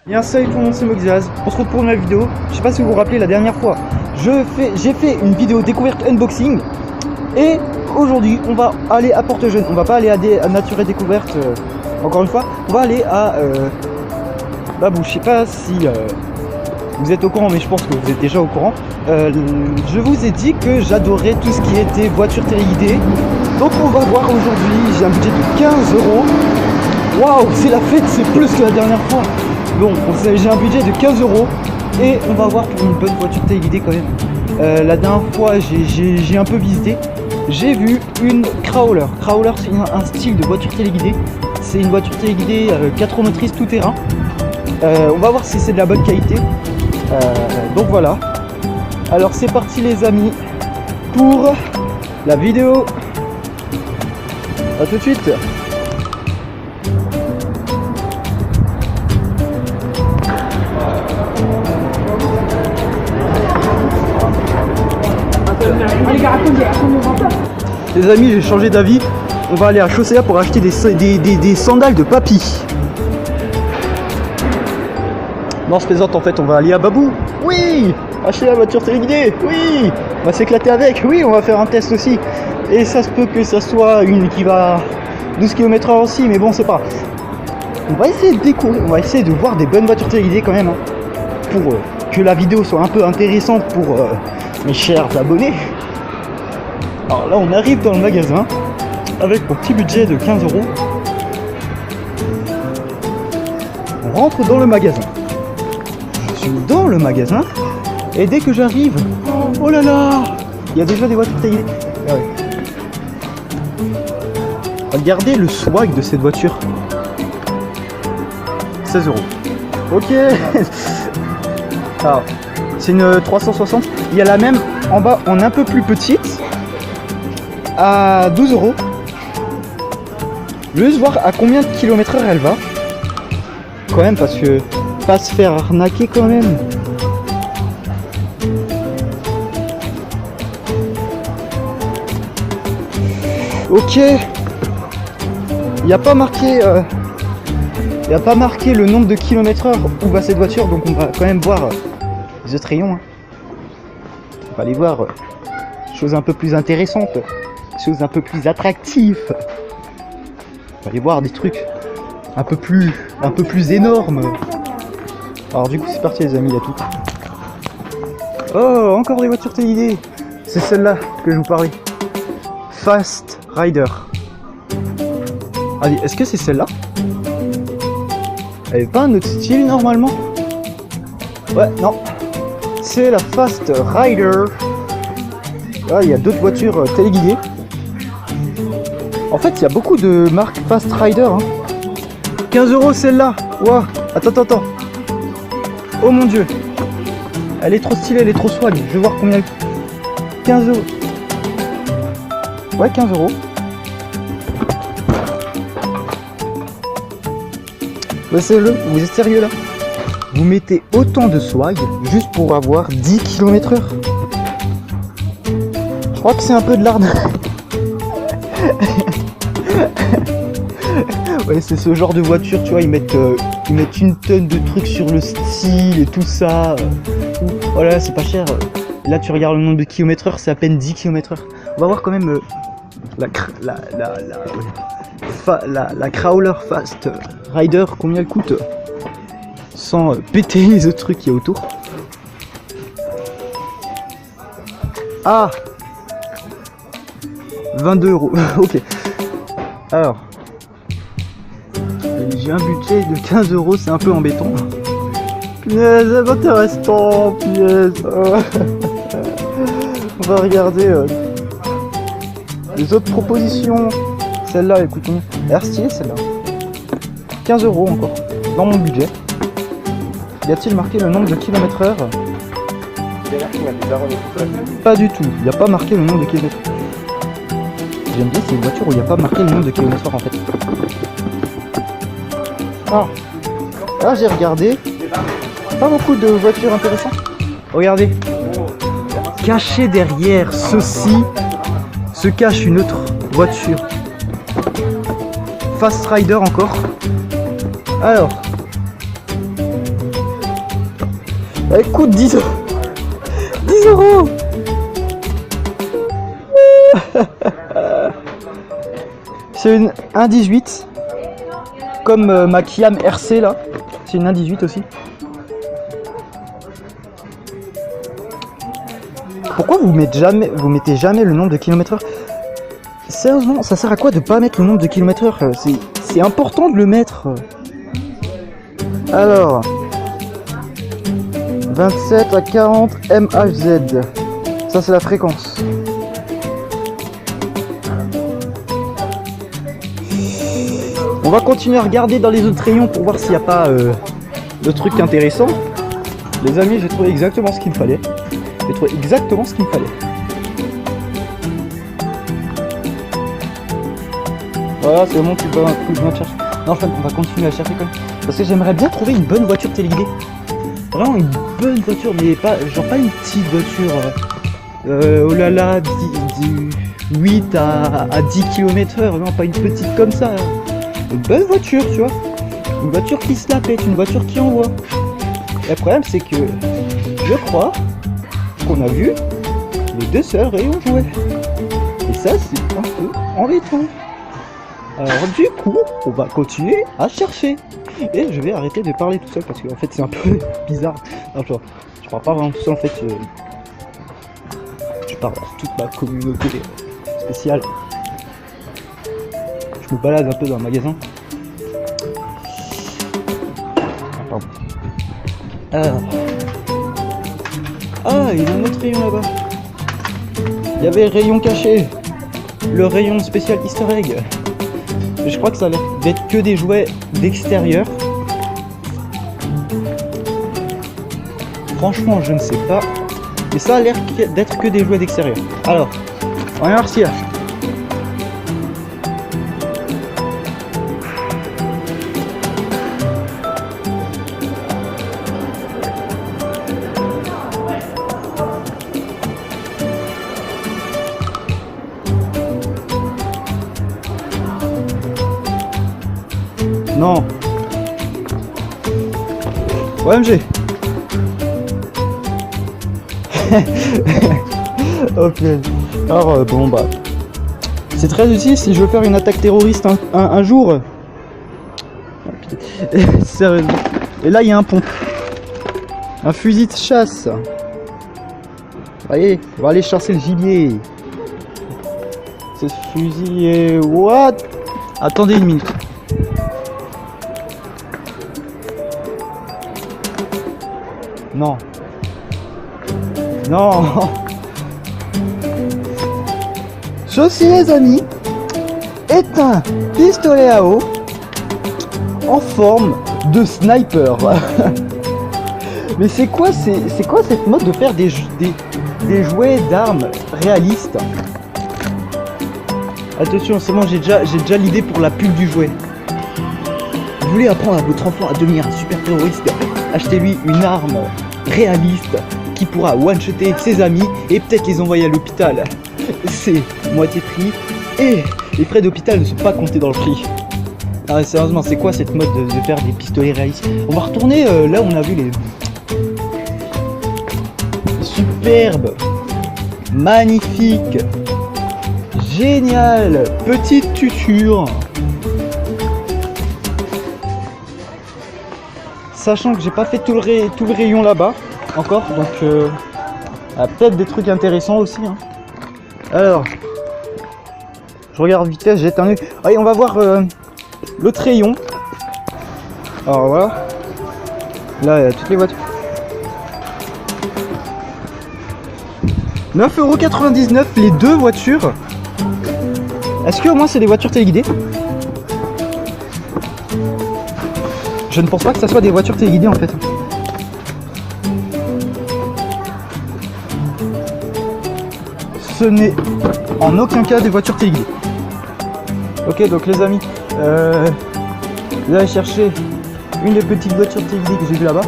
Bien salut tout le monde, c'est Moxaz. On se retrouve pour une nouvelle vidéo. Je sais pas si vous vous rappelez la dernière fois, j'ai fait une vidéo découverte unboxing. Et aujourd'hui on va aller à Porte-Jeune. On va pas aller à Nature et Découverte encore une fois. On va aller à Babou. Je sais pas si vous êtes au courant, mais je pense que vous êtes déjà au courant. Je vous ai dit que j'adorais tout ce qui était voiture téléguidée. Donc on va voir aujourd'hui. J'ai un budget de 15 €. Waouh, c'est la fête, c'est plus que la dernière fois. Bon, j'ai un budget de 15 € et on va voir pour une bonne voiture téléguidée quand même. La dernière fois, j'ai un peu visité. J'ai vu une Crawler. Crawler, c'est un style de voiture téléguidée. C'est une voiture téléguidée 4 roues motrices tout terrain. On va voir si c'est de la bonne qualité. Donc voilà. Alors c'est parti les amis pour la vidéo. A tout de suite. Les amis, j'ai changé d'avis. On va aller à Chaussea pour acheter des sandales de papy. Non, je plaisante, en fait, on va aller à Babou. Oui, acheter la voiture téléguidée. Oui, on va s'éclater avec. Oui, on va faire un test aussi. Et ça se peut que ça soit une qui va 12 km/h aussi, mais bon, c'est pas. On va essayer de découvrir, on va essayer de voir des bonnes voitures téléguidées quand même, hein, pour que la vidéo soit un peu intéressante pour mes chers abonnés. Alors là on arrive dans le magasin avec mon petit budget de 15 €. On rentre dans le magasin. Je suis dans le magasin et dès que j'arrive, oh là là, il y a déjà des voitures téléguidées. Ah ouais. Regardez le swag de cette voiture. 16 €. Ok. Alors c'est une 360. Il y a la même en bas en un peu plus petite à 12 €. Je vais juste voir à combien de km/h elle va. Quand même, parce que pas se faire arnaquer quand même. Ok. Il n'y a pas marqué le nombre de km/h où va cette voiture, donc on va quand même voir les autres rayons. Hein. On va aller voir choses un peu plus intéressantes, choses un peu plus attractives. On va aller voir des trucs un peu plus énormes. Alors du coup c'est parti les amis, il y a tout. Oh, encore des voitures téléguidées. C'est celle-là que je vous parlais. Fast Rider. Allez, est-ce que c'est celle-là? Elle n'est pas un autre style normalement? Ouais, non. C'est la Fast Rider. Ah, il y a d'autres voitures téléguidées. En fait, il y a beaucoup de marques Fast Rider. Hein. 15 € celle-là. Wow. Attends. Oh mon dieu. Elle est trop stylée, elle est trop swag. Je vais voir combien. 15 €. Ouais, 15 €. Ouais, vous êtes sérieux là? Vous mettez autant de swag juste pour avoir 10 km/h. Je crois que c'est un peu de l'arnaque. Ouais, c'est ce genre de voiture, tu vois, ils mettent une tonne de trucs sur le style et tout ça. Voilà, c'est pas cher. Là, tu regardes le nombre de km/h, c'est à peine 10 km/h. On va voir quand même la Crawler Fast Rider, combien elle coûte sans péter les autres trucs qu'il y a autour. Ah, 22 €. Ok. Alors, j'ai un budget de 15 €, c'est un peu embêtant. Punaise, ça m'intéresse tant, punaise. On va regarder les autres propositions. Celle-là, écoute, elle a l'air stylée celle-là. 15 € encore, dans mon budget. Y a-t-il marqué le nombre de km/h? Pas du tout, il n'y a pas marqué le nombre de kilomètres. j'aime bien, c'est une voiture où il n'y a pas marqué le nombre de kilomètres en fait. Ah, j'ai regardé. Pas beaucoup de voitures intéressantes. Regardez. Caché derrière ceci se cache une autre voiture. Fast Rider encore. Alors. Elle coûte 10 euros. 10 euros. C'est une 1.18. Comme ma Kiam RC là. C'est une 1.18 aussi. Pourquoi vous mettez jamais le nombre de km/h? Sérieusement, ça sert à quoi de pas mettre le nombre de km/h? C'est important de le mettre. Alors, 27 à 40 MHz. Ça c'est la fréquence. On va continuer à regarder dans les autres rayons pour voir s'il n'y a pas de trucs intéressants. Les amis, j'ai trouvé exactement ce qu'il me fallait. J'ai trouvé exactement ce qu'il me fallait. Voilà, c'est vraiment plus besoin de chercher. Non, enfin, on va continuer à chercher quand même. Parce que j'aimerais bien trouver une bonne voiture téléguidée. Vraiment une bonne voiture, mais pas une petite voiture. Oh là là, 8 à 10 km/h. Non, pas une petite comme ça. Une bonne voiture, tu vois. Une voiture qui se la pète, une voiture qui envoie. Et le problème, c'est que je crois qu'on a vu les deux seuls rayons jouets. Et ça, c'est un peu embêtant. Alors du coup, on va continuer à chercher. Et je vais arrêter de parler tout seul parce que en fait c'est un peu bizarre. Non, je parle pas vraiment tout seul en fait. Je parle à toute ma communauté spéciale. Je me balade un peu dans le magasin. Pardon. Alors. Ah, il y a un autre rayon là-bas. Il y avait le rayon caché. Le rayon spécial Easter egg. Je crois que ça a l'air d'être que des jouets d'extérieur. Franchement, je ne sais pas. Mais ça a l'air d'être que des jouets d'extérieur. Alors, on va voir s'il y a. Non. OMG. Ok. Alors bon bah. C'est très utile si je veux faire une attaque terroriste un jour. Sérieusement. Et là il y a un pont. Un fusil de chasse. Voyez, on va aller chasser le gibier. Ce fusil est... What? Attendez une minute. Non. Non. Ceci, les amis, est un pistolet à eau en forme de sniper. Mais c'est quoi cette mode de faire des jouets d'armes réalistes? Attention, c'est bon, j'ai déjà l'idée pour la pub du jouet. Vous voulez apprendre à votre enfant à devenir un super terroriste? Achetez-lui une arme réaliste qui pourra one-shotter ses amis et peut-être les envoyer à l'hôpital. C'est moitié prix et les frais d'hôpital ne sont pas comptés dans le prix. Ah, sérieusement, c'est quoi cette mode de faire des pistolets réalistes? On va retourner là où on a vu les superbes, magnifiques, génial, petite tuture. Sachant que j'ai pas fait tout le rayon là-bas encore, donc il y a peut-être des trucs intéressants aussi. Hein. Alors, je regarde vite fait, j'ai un œil. Allez, on va voir l'autre rayon. Alors voilà, là il y a toutes les voitures. 9,99€ les deux voitures. Est-ce que au moins c'est des voitures téléguidées? Je ne pense pas que ça soit des voitures téléguidées en fait. Ce n'est en aucun cas des voitures téléguidées. Ok, donc les amis, vous allez chercher une des petites voitures TXD que j'ai vu là-bas.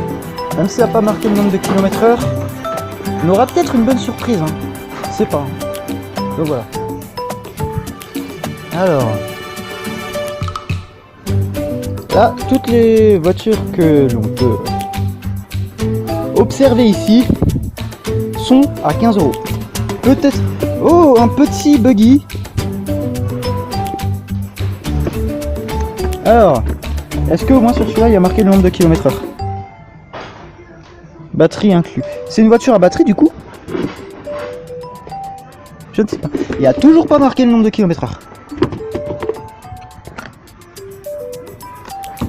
Même si ça n'a pas marqué le nombre de kilomètres/heure, on aura peut-être une bonne surprise, hein. Je sais pas. Donc voilà. Alors, là, toutes les voitures que l'on peut observer ici sont à 15 €. Peut-être... Oh, un petit buggy. Alors, est-ce que au moins sur celui-là il y a marqué le nombre de kilomètres/heure? Batterie inclus. C'est une voiture à batterie du coup? Je ne sais pas. Il n'y a toujours pas marqué le nombre de kilomètres/heure.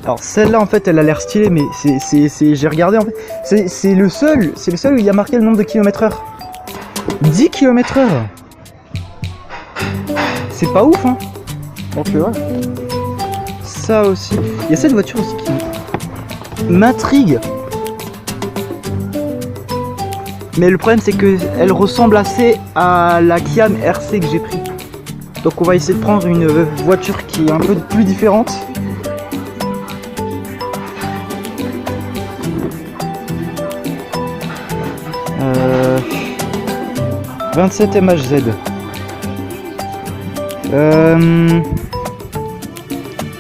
Alors celle-là en fait elle a l'air stylée, mais j'ai regardé en fait. C'est le seul où il y a marqué le nombre de kilomètres/heure. 10 km/h. C'est pas ouf hein. Donc voilà. Ça aussi. Il y a cette voiture aussi qui m'intrigue. Mais le problème c'est que elle ressemble assez à la Kian RC que j'ai pris. Donc on va essayer de prendre une voiture qui est un peu plus différente. Euh, 27 MHZ.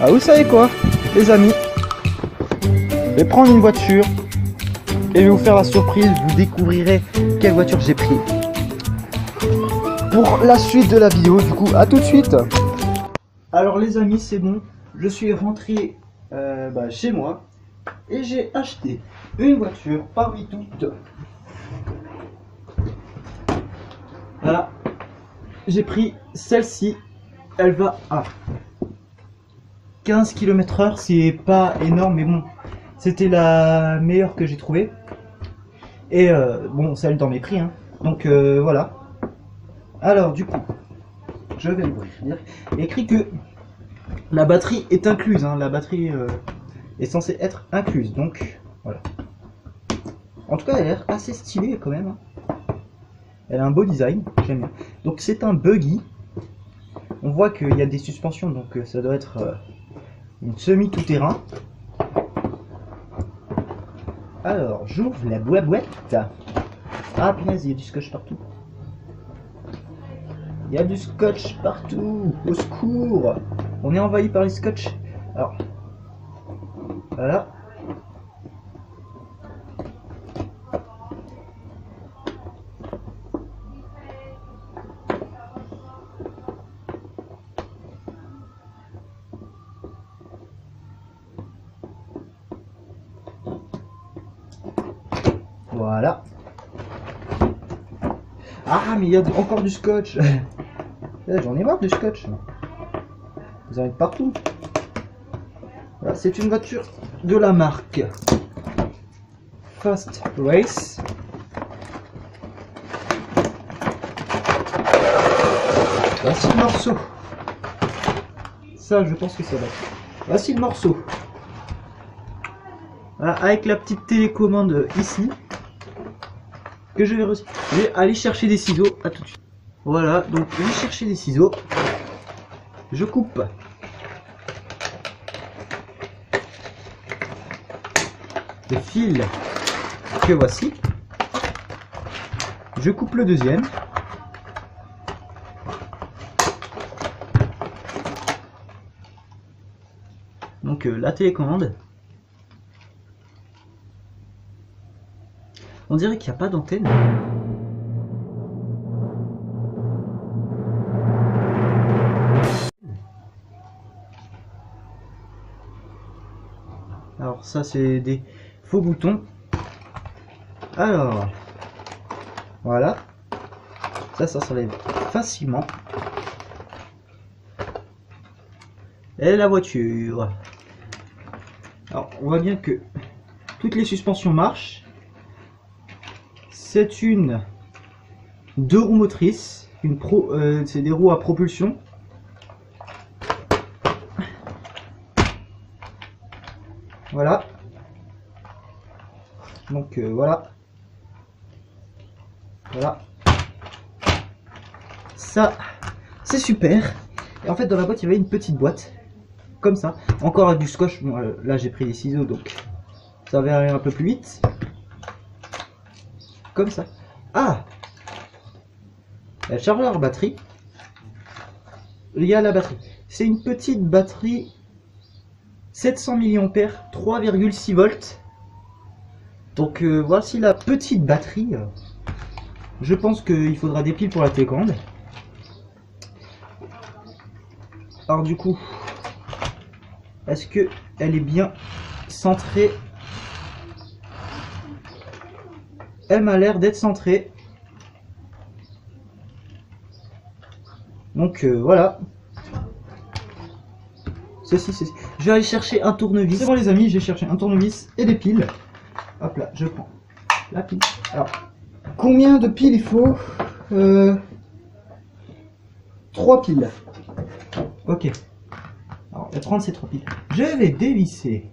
Ah vous savez quoi les amis, je vais prendre une voiture et je vais vous faire la surprise, vous découvrirez quelle voiture j'ai pris. Pour la suite de la vidéo, du coup, à tout de suite. Alors les amis, c'est bon, je suis rentré chez moi et j'ai acheté une voiture parmi toutes. Voilà, j'ai pris celle-ci, elle va à 15 km/h, c'est pas énorme mais bon, c'était la meilleure que j'ai trouvée. Et bon, celle dans mes prix, hein. Donc voilà. Alors du coup, je vais vous dire, écrit que la batterie est incluse, hein. La batterie est censée être incluse, donc voilà. En tout cas, elle a l'air assez stylée quand même, hein. Elle a un beau design, j'aime bien. Donc c'est un buggy. On voit qu'il y a des suspensions, donc ça doit être une semi-tout-terrain. Alors, j'ouvre la boîte. Ah punaise, il y a du scotch partout. Il y a du scotch partout. Au secours. On est envahi par les scotch. Alors, voilà. Voilà. Ah mais il y a encore du scotch. J'en ai marre du scotch. Vous en êtes partout. Voilà, c'est une voiture de la marque Fast Race. Voici le morceau. Ça je pense que ça va. Voici le morceau. Voilà, avec la petite télécommande ici. Que je vais aller chercher des ciseaux. À tout de suite. Voilà, donc je vais chercher des ciseaux. Je coupe le fil que voici. Je coupe le deuxième. Donc la télécommande. On dirait qu'il n'y a pas d'antenne. Alors ça c'est des faux boutons. Alors voilà. Ça s'enlève facilement. Et la voiture. Alors on voit bien que toutes les suspensions marchent. C'est une 2 roues motrices, c'est des roues à propulsion. Voilà. Donc voilà. Voilà. Ça, c'est super. Et en fait dans la boîte il y avait une petite boîte comme ça, encore avec du scotch. Bon, là j'ai pris des ciseaux donc ça va aller un peu plus vite. Comme ça. Ah, le chargeur batterie. Il y a la batterie. C'est une petite batterie 700 mAh, 3,6 volts. Donc voici la petite batterie. Je pense qu'il faudra des piles pour la télécommande. Alors du coup, est-ce que elle est bien centrée? Elle m'a l'air d'être centrée. Donc voilà. Ceci. Je vais aller chercher un tournevis. C'est bon les amis, j'ai cherché un tournevis et des piles. Hop là, je prends la pile. Alors, combien de piles il faut? 3 piles. Ok. Alors, je vais prendre ces 3 piles. Je vais dévisser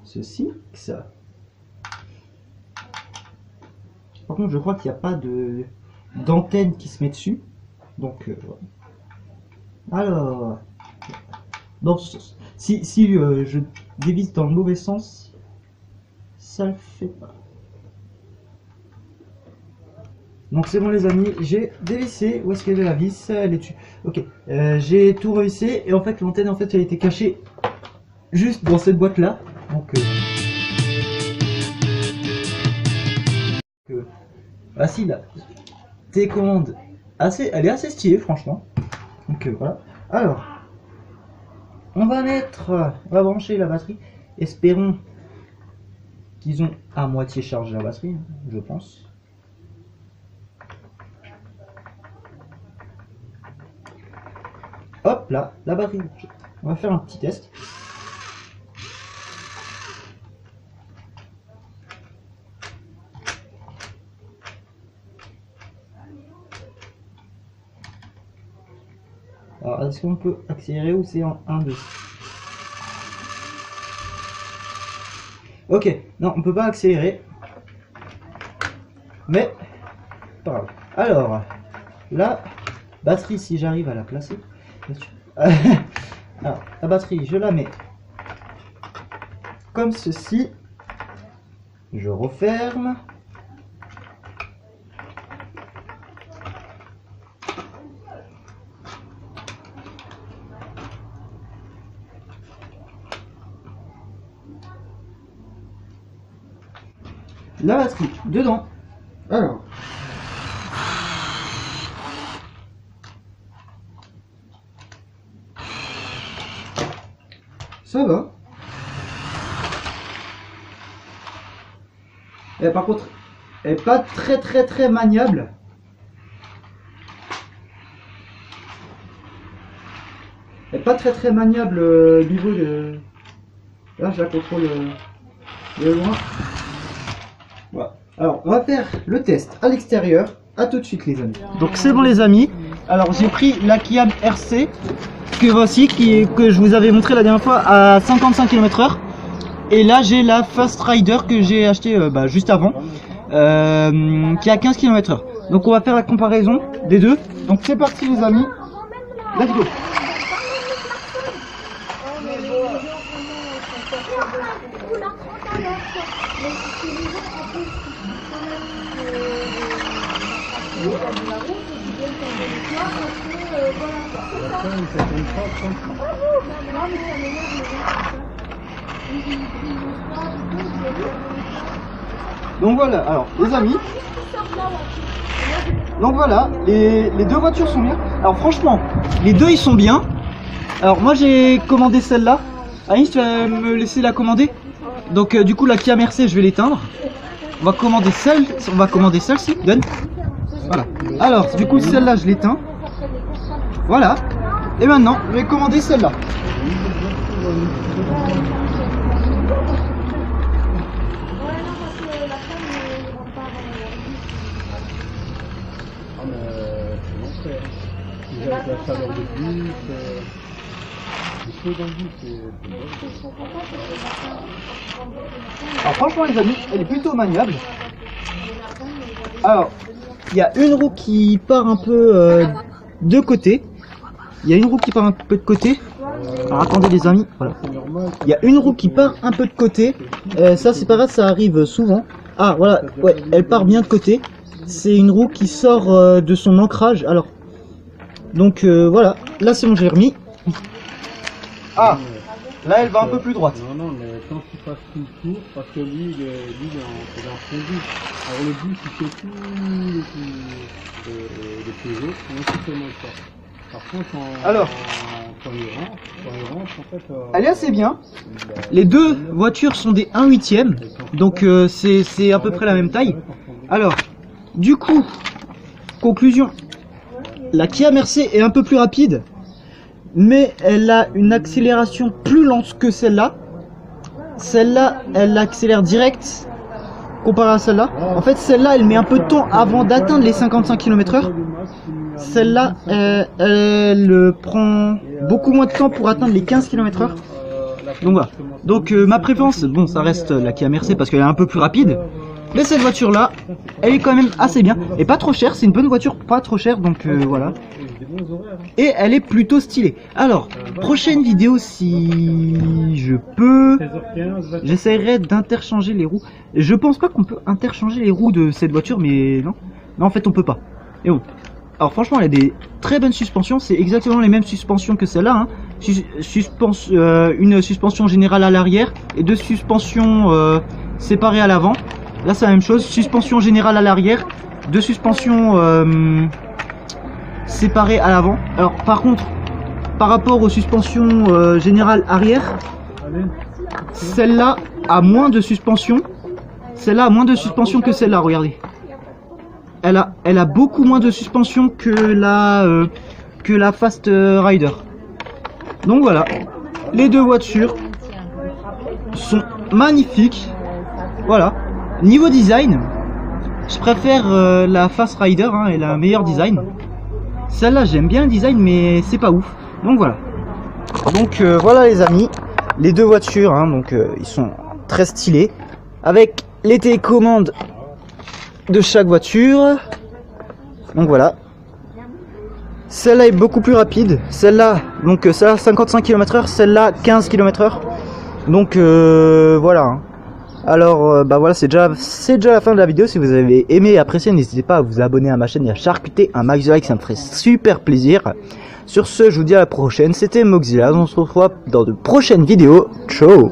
ceci, ça. Par contre, je crois qu'il n'y a pas d'antenne qui se met dessus. Donc, alors, dans ce sens. Si je dévisse dans le mauvais sens, ça le fait pas. Donc c'est bon les amis, j'ai dévissé. Où est-ce qu'elle est la vis? Elle est dessus. Ok, j'ai tout revissé et en fait l'antenne en fait elle était cachée juste dans cette boîte là. Donc voici la télécommande. Elle est assez stylée franchement. Donc voilà. Alors, on va brancher la batterie. Espérons qu'ils ont à moitié chargé la batterie, je pense. Hop là, la batterie. On va faire un petit test. Alors, est-ce qu'on peut accélérer ou c'est en 1, 2? Ok, non, on peut pas accélérer. Mais, pas grave. Alors, la batterie, si j'arrive à la placer. Alors, la batterie, je la mets comme ceci. Je referme. La batterie dedans. Alors, ça va. Et par contre, elle n'est pas très maniable. Elle n'est pas très maniable au niveau de. Là, je la contrôle de loin. Voilà. Alors, on va faire le test à l'extérieur. À tout de suite, les amis. Donc, c'est bon, les amis. Alors, j'ai pris la Kiam RC que voici, que je vous avais montré la dernière fois à 55 km/h. Et là, j'ai la Fast Rider que j'ai acheté juste avant, qui est à 15 km/h. Donc, on va faire la comparaison des deux. Donc, c'est parti, les amis. Let's go. Donc voilà, alors les amis, donc voilà, les deux voitures sont bien. Alors franchement, les deux ils sont bien. Alors moi j'ai commandé celle-là. Anis, tu vas me laisser la commander. Donc du coup la Kia Mercedes, je vais l'éteindre. On va commander celle-ci. Donne. Voilà. Alors du coup celle-là je l'éteins. Voilà. Et maintenant je vais commander celle-là. Alors franchement les amis, elle est plutôt maniable. Alors, il y a une roue qui part un peu de côté. il y a une roue qui part un peu de côté. Alors attendez les amis, voilà. Il y a une roue qui part un peu de côté. Ça c'est pas grave, ça arrive souvent. Ah voilà, ouais, elle part bien de côté. C'est une roue qui sort de son ancrage. Alors, donc voilà, là c'est bon, j'ai remis. Ah, là elle va un peu plus droite. Non, mais quand tu passes tout le tour, parce que lui, il est en fondu. Alors le but, il fait tout les Peugeot, on est simplement ça. Par contre, Alors, quand il rentre, en fait... elle est assez bien. Les deux voitures sont des 1/8, donc c'est à peu près la même taille. Alors, du coup, conclusion, la Kia Mercedes est un peu plus rapide, mais elle a une accélération plus lente que celle-là. Celle-là, elle accélère direct comparé à celle-là. En fait, celle-là, elle met un peu de temps avant d'atteindre les 55 km/h. Celle-là, elle prend beaucoup moins de temps pour atteindre les 15 km/h. Donc voilà. Donc ma préférence, bon, ça reste la Kia Mercedes parce qu'elle est un peu plus rapide. Mais cette voiture-là, elle est quand même assez bien. Et pas trop chère, c'est une bonne voiture, pas trop chère, donc voilà. Et elle est plutôt stylée. Alors, prochaine vidéo, si je peux, j'essaierai d'interchanger les roues. Je pense pas qu'on peut interchanger les roues de cette voiture, mais non. Non, en fait, on peut pas. Et bon. Alors franchement, elle a des très bonnes suspensions, c'est exactement les mêmes suspensions que celle-là, hein. Une suspension générale à l'arrière et deux suspensions séparées à l'avant. Là c'est la même chose, suspension générale à l'arrière, deux suspensions séparées à l'avant. Alors par contre, par rapport aux suspensions générales arrière, celle-là a moins de suspension. Celle-là a moins de suspension que celle-là, regardez. Elle a beaucoup moins de suspension que la Fast Rider. Donc voilà, les deux voitures sont magnifiques. Voilà, niveau design, je préfère la Fast Rider, hein, elle a un meilleur design. Celle-là j'aime bien le design, mais c'est pas ouf. Donc voilà. Donc voilà les amis, les deux voitures, hein, donc ils sont très stylés, avec les télécommandes de chaque voiture. Donc voilà, celle-là est beaucoup plus rapide, celle-là, donc celle-là 55 km/h, celle-là 15 km/h. Donc voilà, hein. Alors bah voilà, c'est déjà la fin de la vidéo. Si vous avez aimé et apprécié, n'hésitez pas à vous abonner à ma chaîne et à charcuter un max de likes, ça me ferait super plaisir. Sur ce, je vous dis à la prochaine, c'était Moxila, on se retrouve dans de prochaines vidéos, ciao.